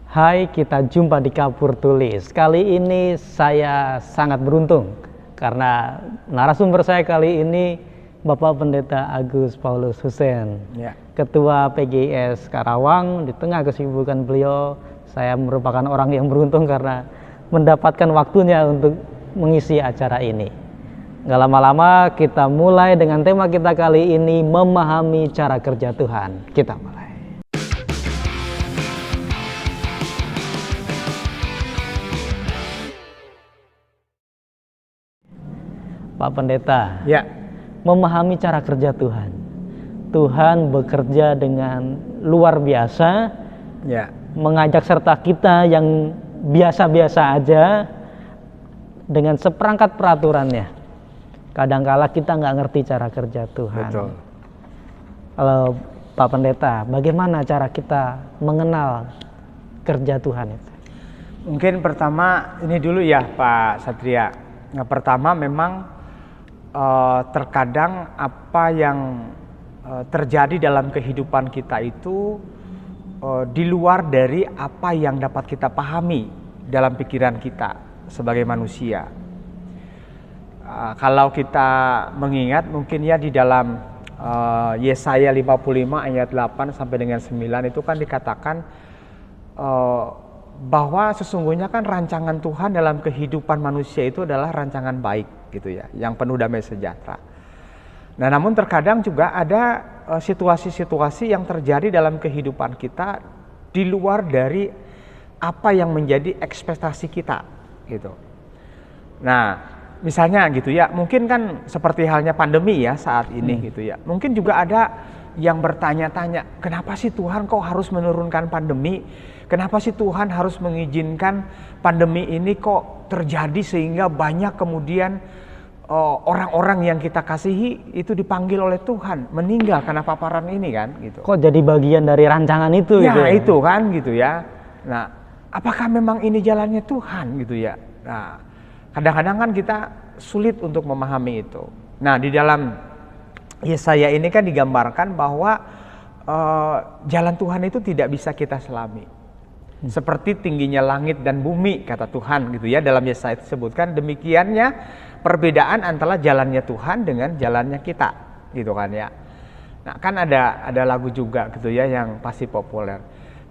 Hai, kita jumpa di Kapur Tulis. Kali ini saya sangat beruntung karena narasumber saya kali ini Bapak Pendeta Agus Paulus Hussein, Ketua PGIS Karawang. Di tengah kesibukan beliau, saya merupakan orang yang beruntung karena mendapatkan waktunya untuk mengisi acara ini. Gak lama-lama kita mulai dengan tema kita kali ini, memahami cara kerja Tuhan. Kita mulai. Pak Pendeta, memahami cara kerja Tuhan. Tuhan bekerja dengan luar biasa, mengajak serta kita yang biasa-biasa aja dengan seperangkat peraturannya. Kadangkala kita nggak ngerti cara kerja Tuhan. Betul. Kalau Pak Pendeta, bagaimana cara kita mengenal kerja Tuhan itu? Mungkin pertama ini dulu ya Pak Satria. Nah, pertama memang terkadang apa yang terjadi dalam kehidupan kita itu di luar dari apa yang dapat kita pahami dalam pikiran kita sebagai manusia. Kalau kita mengingat mungkin ya di dalam Yesaya 55 ayat 8 sampai dengan 9 itu kan dikatakan bahwa sesungguhnya kan rancangan Tuhan dalam kehidupan manusia itu adalah rancangan baik gitu ya, yang penuh damai sejahtera. Nah, namun terkadang juga ada situasi-situasi yang terjadi dalam kehidupan kita di luar dari apa yang menjadi ekspektasi kita gitu. Nah, misalnya gitu ya, mungkin kan seperti halnya pandemi ya saat ini gitu ya. Mungkin juga ada yang bertanya-tanya, kenapa sih Tuhan kok harus menurunkan pandemi? Kenapa sih Tuhan harus mengizinkan pandemi ini kok terjadi sehingga banyak kemudian orang-orang yang kita kasihi itu dipanggil oleh Tuhan meninggal karena paparan ini kan gitu. Kok jadi bagian dari rancangan itu? Ya gitu ya? Itu kan gitu ya. Nah, apakah memang ini jalannya Tuhan gitu ya? Nah, kadang-kadang kan kita sulit untuk memahami itu. Nah, di dalam Yesaya ini kan digambarkan bahwa jalan Tuhan itu tidak bisa kita selami. Seperti tingginya langit dan bumi kata Tuhan gitu ya, dalam Yesaya disebutkan demikiannya perbedaan antara jalannya Tuhan dengan jalannya kita gitu kan ya. Nah, kan ada lagu juga gitu ya yang pasti populer.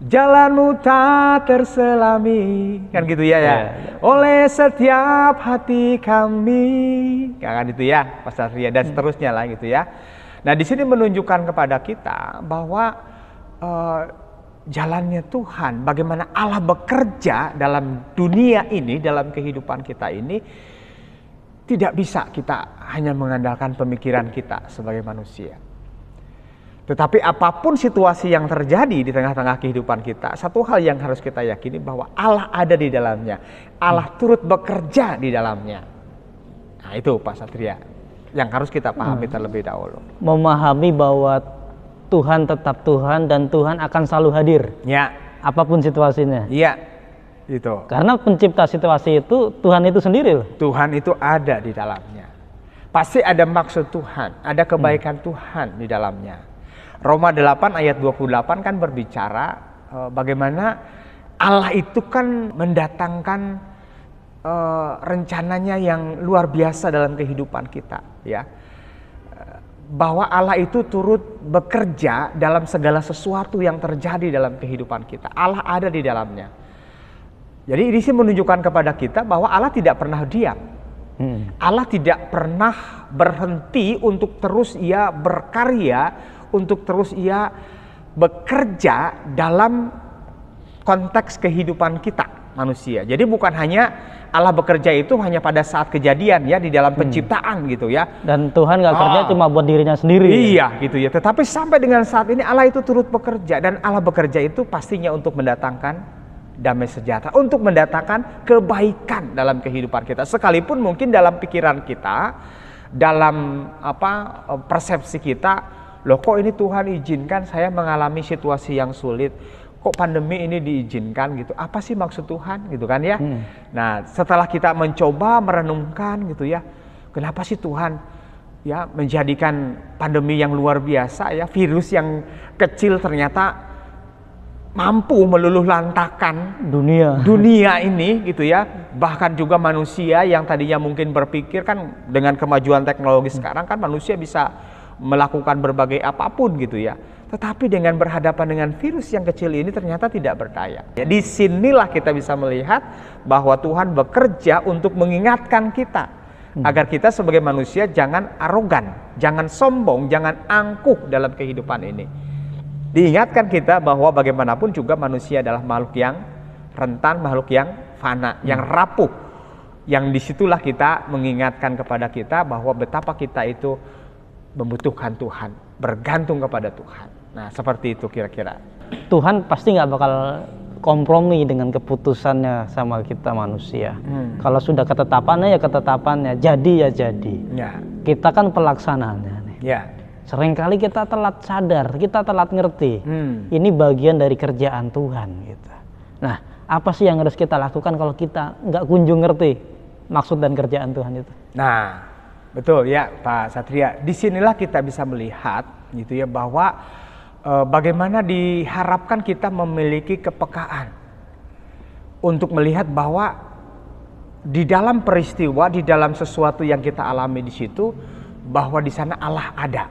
Jalanmu tak terselami kan gitu ya. Oleh setiap hati kami kan itu ya Pak Satria dan seterusnya lah gitu ya. Nah, di sini menunjukkan kepada kita bahwa jalannya Tuhan, bagaimana Allah bekerja dalam dunia ini, dalam kehidupan kita ini, tidak bisa kita hanya mengandalkan pemikiran kita sebagai manusia. Tetapi apapun situasi yang terjadi di tengah-tengah kehidupan kita, satu hal yang harus kita yakini bahwa Allah ada di dalamnya. Allah turut bekerja di dalamnya. Nah, itu Pak Satria yang harus kita pahami terlebih dahulu. Memahami bahwa Tuhan tetap Tuhan dan Tuhan akan selalu hadir. Ya. Apapun situasinya. Iya. Itu. Karena pencipta situasi itu Tuhan itu sendiri loh. Tuhan itu ada di dalamnya. Pasti ada maksud Tuhan, ada kebaikan Tuhan di dalamnya. Roma 8 ayat 28 kan berbicara bagaimana Allah itu kan mendatangkan rencananya yang luar biasa dalam kehidupan kita ya. Bahwa Allah itu turut bekerja dalam segala sesuatu yang terjadi dalam kehidupan kita. Allah ada di dalamnya. Jadi ini sih menunjukkan kepada kita bahwa Allah tidak pernah diam. Allah tidak pernah berhenti untuk terus ia berkarya, untuk terus ia bekerja dalam konteks kehidupan kita manusia. Jadi bukan hanya Allah bekerja itu hanya pada saat kejadian ya, di dalam penciptaan gitu ya. Dan Tuhan gak kerja cuma buat dirinya sendiri. Iya gitu ya. Tetapi sampai dengan saat ini Allah itu turut bekerja. Dan Allah bekerja itu pastinya untuk mendatangkan damai sejahtera, untuk mendatangkan kebaikan dalam kehidupan kita. Sekalipun mungkin dalam pikiran kita, dalam persepsi kita, loh kok ini Tuhan izinkan saya mengalami situasi yang sulit, kok pandemi ini diizinkan gitu, apa sih maksud Tuhan gitu kan ya. Nah, setelah kita mencoba merenungkan gitu ya, kenapa sih Tuhan ya menjadikan pandemi yang luar biasa ya, virus yang kecil ternyata mampu meluluh lantakan dunia ini gitu ya, bahkan juga manusia yang tadinya mungkin berpikir kan dengan kemajuan teknologi sekarang kan manusia bisa melakukan berbagai apapun gitu ya, tetapi dengan berhadapan dengan virus yang kecil ini ternyata tidak berdaya. Ya, disinilah kita bisa melihat bahwa Tuhan bekerja untuk mengingatkan kita agar kita sebagai manusia jangan arogan, jangan sombong, jangan angkuh dalam kehidupan ini. Diingatkan kita bahwa bagaimanapun juga manusia adalah makhluk yang rentan, makhluk yang fana, yang rapuh. Yang disitulah kita mengingatkan kepada kita bahwa betapa kita itu membutuhkan Tuhan, bergantung kepada Tuhan. Nah, seperti itu kira-kira. Tuhan pasti nggak bakal kompromi dengan keputusannya sama kita manusia. Kalau sudah ketetapannya ya ketetapannya, jadi ya jadi. Ya. Kita kan pelaksanaannya nih. Ya. Seringkali kita telat sadar, kita telat ngerti. Ini bagian dari kerjaan Tuhan gitu. Nah, apa sih yang harus kita lakukan kalau kita nggak kunjung ngerti maksud dan kerjaan Tuhan itu? Nah, betul ya Pak Satria. Disinilah kita bisa melihat gitu ya bahwa bagaimana diharapkan kita memiliki kepekaan untuk melihat bahwa di dalam peristiwa, di dalam sesuatu yang kita alami di situ, bahwa di sana Allah ada.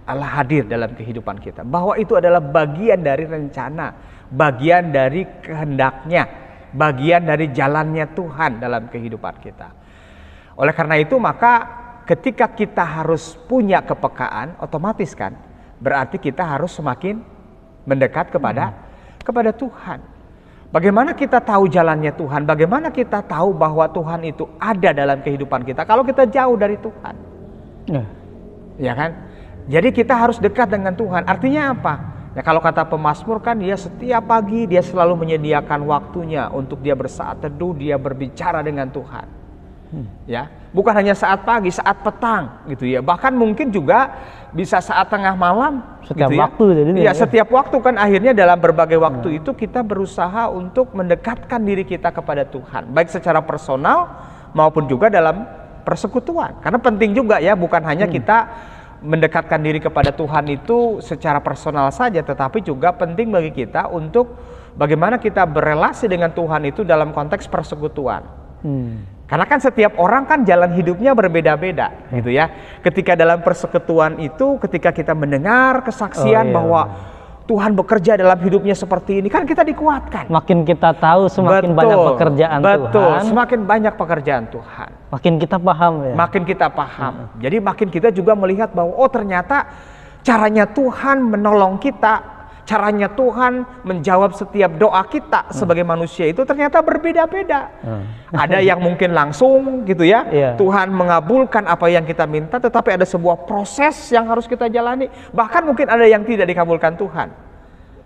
Allah hadir dalam kehidupan kita, bahwa itu adalah bagian dari rencana, bagian dari kehendaknya, bagian dari jalannya Tuhan dalam kehidupan kita. Oleh karena itu maka ketika kita harus punya kepekaan, otomatis kan berarti kita harus semakin mendekat kepada Tuhan. Bagaimana kita tahu jalannya Tuhan, bagaimana kita tahu bahwa Tuhan itu ada dalam kehidupan kita kalau kita jauh dari Tuhan. Ya kan? Jadi kita harus dekat dengan Tuhan. Artinya apa? Ya kalau kata pemazmur kan dia setiap pagi dia selalu menyediakan waktunya untuk dia bersaat teduh, dia berbicara dengan Tuhan. Ya, bukan hanya saat pagi, saat petang gitu ya. Bahkan mungkin juga bisa saat tengah malam. Setiap gitu waktu ya. jadi. Ya, setiap waktu kan akhirnya dalam berbagai waktu itu kita berusaha untuk mendekatkan diri kita kepada Tuhan, baik secara personal maupun juga dalam persekutuan. Karena penting juga ya, bukan hanya kita mendekatkan diri kepada Tuhan itu secara personal saja, tetapi juga penting bagi kita untuk bagaimana kita berelasi dengan Tuhan itu dalam konteks persekutuan. Karena kan setiap orang kan jalan hidupnya berbeda-beda gitu ya. Ketika dalam persekutuan itu, ketika kita mendengar kesaksian bahwa Tuhan bekerja dalam hidupnya seperti ini, kan kita dikuatkan. Makin kita tahu semakin banyak pekerjaan Tuhan. Semakin banyak pekerjaan Tuhan. Makin kita paham ya. Makin kita paham. Jadi makin kita juga melihat bahwa oh ternyata caranya Tuhan menolong kita, caranya Tuhan menjawab setiap doa kita sebagai manusia itu ternyata berbeda-beda. Ada yang mungkin langsung gitu ya, Tuhan mengabulkan apa yang kita minta, tetapi ada sebuah proses yang harus kita jalani. Bahkan mungkin ada yang tidak dikabulkan Tuhan.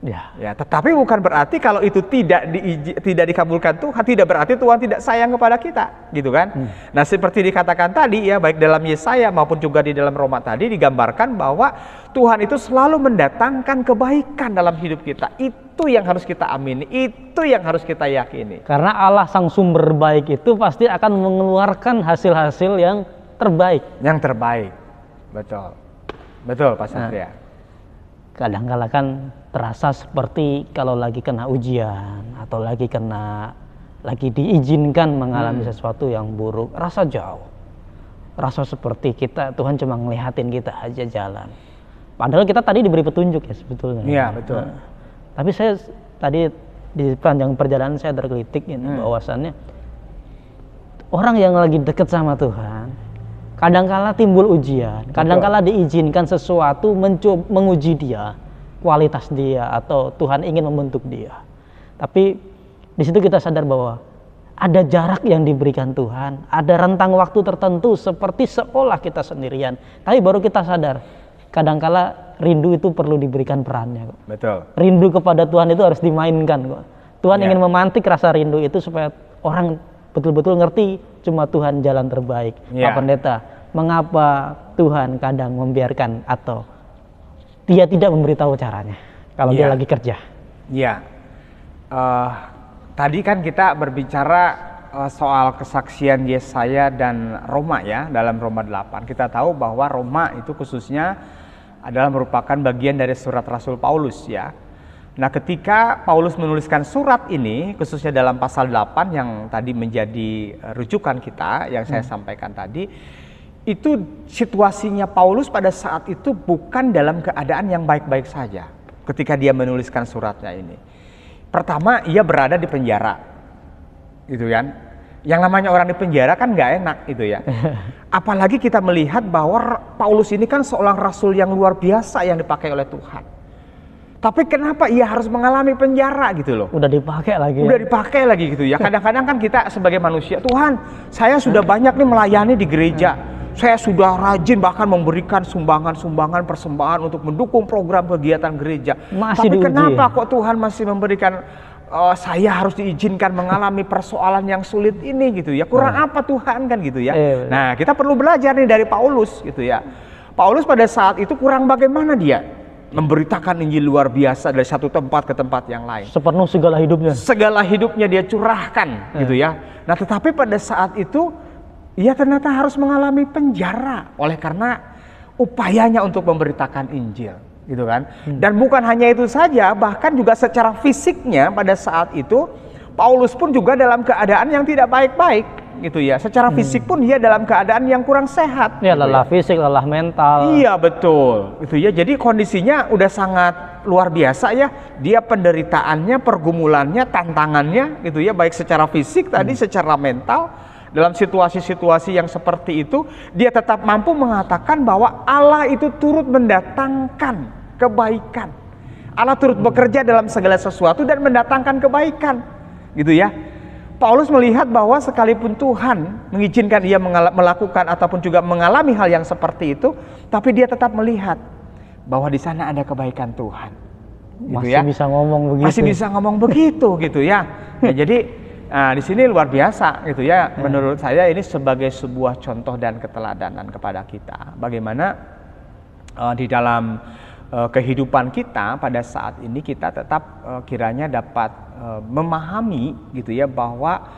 Ya, tetapi bukan berarti kalau itu tidak dikabulkan Tuhan, tidak berarti Tuhan tidak sayang kepada kita, gitu kan? Nah, seperti dikatakan tadi ya, baik dalam Yesaya maupun juga di dalam Roma tadi digambarkan bahwa Tuhan itu selalu mendatangkan kebaikan dalam hidup kita. Itu yang harus kita amini, itu yang harus kita yakini. Karena Allah sang sumber baik itu pasti akan mengeluarkan hasil-hasil yang terbaik. Yang terbaik, betul, betul Pak Satria. Kadang-kala kan terasa seperti kalau lagi kena ujian atau lagi diizinkan mengalami sesuatu yang buruk, rasa jauh, rasa seperti Tuhan cuma ngelihatin kita aja jalan. Padahal kita tadi diberi petunjuk ya sebetulnya. Iya betul. Tapi saya tadi di panjang perjalanan saya tergelitik ini bahwasannya orang yang lagi deket sama Tuhan, kadangkala timbul ujian, kadangkala diizinkan sesuatu menguji dia, kualitas dia, atau Tuhan ingin membentuk dia. Tapi di situ kita sadar bahwa ada jarak yang diberikan Tuhan, ada rentang waktu tertentu seperti seolah kita sendirian. Tapi baru kita sadar, kadangkala rindu itu perlu diberikan perannya kok. Betul. Rindu kepada Tuhan itu harus dimainkan kok. Tuhan ingin memantik rasa rindu itu supaya orang betul-betul ngerti cuma Tuhan jalan terbaik. Pak Pendeta, mengapa Tuhan kadang membiarkan atau dia tidak memberitahu caranya kalau dia lagi kerja? Tadi kan kita berbicara soal kesaksian Yesaya dan Roma ya, dalam Roma 8. Kita tahu bahwa Roma itu khususnya adalah merupakan bagian dari surat Rasul Paulus ya. Nah, ketika Paulus menuliskan surat ini, khususnya dalam pasal 8 yang tadi menjadi rujukan kita, yang saya sampaikan tadi, itu situasinya Paulus pada saat itu bukan dalam keadaan yang baik-baik saja ketika dia menuliskan suratnya ini. Pertama, ia berada di penjara, gitu kan. Yang namanya orang di penjara kan nggak enak, gitu ya. Apalagi kita melihat bahwa Paulus ini kan seorang rasul yang luar biasa yang dipakai oleh Tuhan. Tapi kenapa ia harus mengalami penjara gitu loh? Udah dipakai lagi. Udah dipakai lagi gitu ya. Kadang-kadang kan kita sebagai manusia, Tuhan, saya sudah banyak nih melayani di gereja. Saya sudah rajin bahkan memberikan sumbangan-sumbangan persembahan untuk mendukung program kegiatan gereja. Tapi kenapa kok Tuhan masih memberikan saya harus diizinkan mengalami persoalan yang sulit ini gitu ya? Kurang apa Tuhan kan gitu ya? Nah, kita perlu belajar nih dari Paulus gitu ya. Paulus pada saat itu kurang bagaimana dia memberitakan Injil luar biasa dari satu tempat ke tempat yang lain. Sepenuh segala hidupnya. Segala hidupnya dia curahkan gitu ya. Nah, tetapi pada saat itu ia ternyata harus mengalami penjara oleh karena upayanya untuk memberitakan Injil gitu kan. Dan bukan hanya itu saja, bahkan juga secara fisiknya pada saat itu Paulus pun juga dalam keadaan yang tidak baik-baik gitu ya. Secara fisik pun dia dalam keadaan yang kurang sehat. Ya, lelah fisik, lelah mental. Iya, betul. Itu ya. Jadi kondisinya udah sangat luar biasa ya. Dia penderitaannya, pergumulannya, tantangannya gitu ya, baik secara fisik tadi, secara mental. Dalam situasi-situasi yang seperti itu, dia tetap mampu mengatakan bahwa Allah itu turut mendatangkan kebaikan. Allah turut bekerja dalam segala sesuatu dan mendatangkan kebaikan. Gitu ya. Paulus melihat bahwa sekalipun Tuhan mengizinkan ia melakukan ataupun juga mengalami hal yang seperti itu, tapi dia tetap melihat bahwa di sana ada kebaikan Tuhan. Gitu Masih ya. bisa ngomong begitu. Masih bisa ngomong begitu gitu ya. Nah, jadi di sini luar biasa gitu ya. Menurut saya ini sebagai sebuah contoh dan keteladanan kepada kita. Bagaimana di dalam kehidupan kita pada saat ini kita tetap kiranya dapat memahami gitu ya bahwa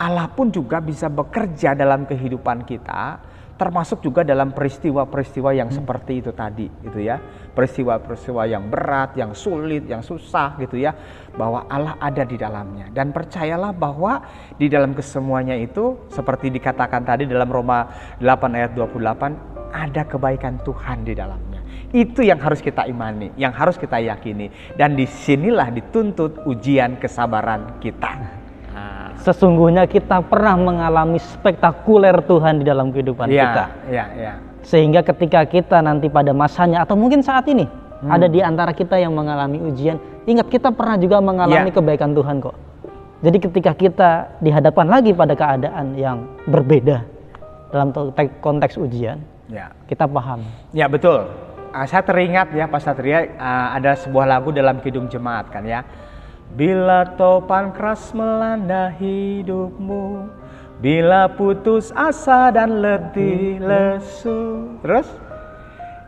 Allah pun juga bisa bekerja dalam kehidupan kita, termasuk juga dalam peristiwa-peristiwa yang seperti itu tadi gitu ya. Peristiwa-peristiwa yang berat, yang sulit, yang susah gitu ya, bahwa Allah ada di dalamnya. Dan percayalah bahwa di dalam kesemuanya itu seperti dikatakan tadi dalam Roma 8 ayat 28, ada kebaikan Tuhan di dalamnya. Itu yang harus kita imani, yang harus kita yakini. Dan disinilah dituntut ujian kesabaran kita. Sesungguhnya kita pernah mengalami spektakuler Tuhan di dalam kehidupan kita. Sehingga ketika kita nanti pada masanya atau mungkin saat ini ada di antara kita yang mengalami ujian, ingat kita pernah juga mengalami kebaikan Tuhan kok. Jadi ketika kita dihadapkan lagi pada keadaan yang berbeda dalam konteks ujian, kita paham. Ya, betul. Saya teringat ya Pak Satria, ada sebuah lagu dalam Kidung Jemaat kan ya. Bila topan keras melanda hidupmu, bila putus asa dan letih lesu, terus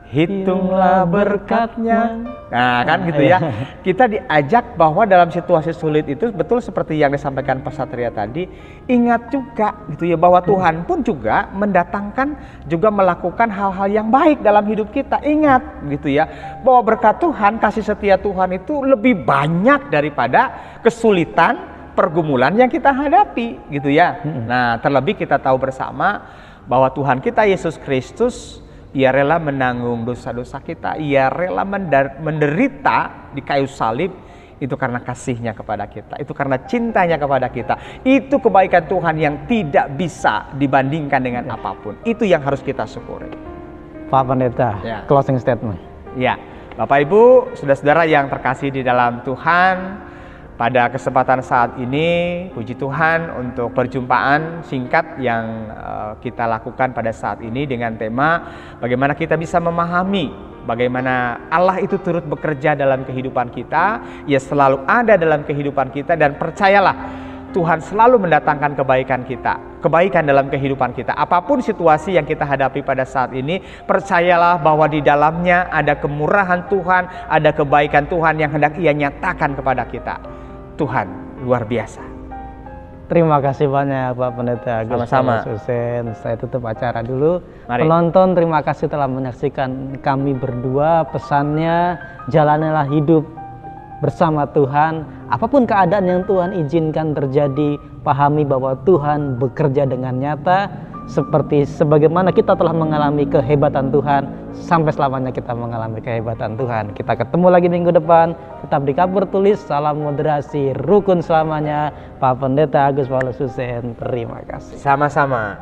hitunglah berkatnya. Nah kan gitu ya. Kita diajak bahwa dalam situasi sulit itu betul seperti yang disampaikan Pak Satria tadi, ingat juga gitu ya bahwa Tuhan pun juga mendatangkan, juga melakukan hal-hal yang baik dalam hidup kita. Ingat gitu ya bahwa berkat Tuhan, kasih setia Tuhan itu lebih banyak daripada kesulitan, pergumulan yang kita hadapi gitu ya. Nah, terlebih kita tahu bersama bahwa Tuhan kita Yesus Kristus, Ia rela menanggung dosa-dosa kita, Ia rela menderita di kayu salib, itu karena kasihnya kepada kita, itu karena cintanya kepada kita. Itu kebaikan Tuhan yang tidak bisa dibandingkan dengan apapun. Itu yang harus kita syukuri. Pak Pendeta, closing statement. Ya, Bapak Ibu, saudara-saudara yang terkasih di dalam Tuhan, pada kesempatan saat ini, puji Tuhan untuk perjumpaan singkat yang kita lakukan pada saat ini dengan tema bagaimana kita bisa memahami bagaimana Allah itu turut bekerja dalam kehidupan kita. Ia selalu ada dalam kehidupan kita, dan percayalah Tuhan selalu mendatangkan kebaikan kita, kebaikan dalam kehidupan kita. Apapun situasi yang kita hadapi pada saat ini, percayalah bahwa di dalamnya ada kemurahan Tuhan, ada kebaikan Tuhan yang hendak Ia nyatakan kepada kita. Tuhan luar biasa. Terima kasih banyak Pak Pendeta Agus Sama-sama. Paulus Hussein. Saya tutup acara dulu. Mari. Penonton, terima kasih telah menyaksikan kami berdua. Pesannya, jalanilah hidup bersama Tuhan. Apapun keadaan yang Tuhan izinkan terjadi, pahami bahwa Tuhan bekerja dengan nyata. Seperti sebagaimana kita telah mengalami kehebatan Tuhan, sampai selamanya kita mengalami kehebatan Tuhan. Kita ketemu lagi minggu depan. Tetap di Kapur Tulis. Salam moderasi, rukun selamanya. Pak Pendeta Agus Paulus Hussein. Terima kasih. Sama-sama.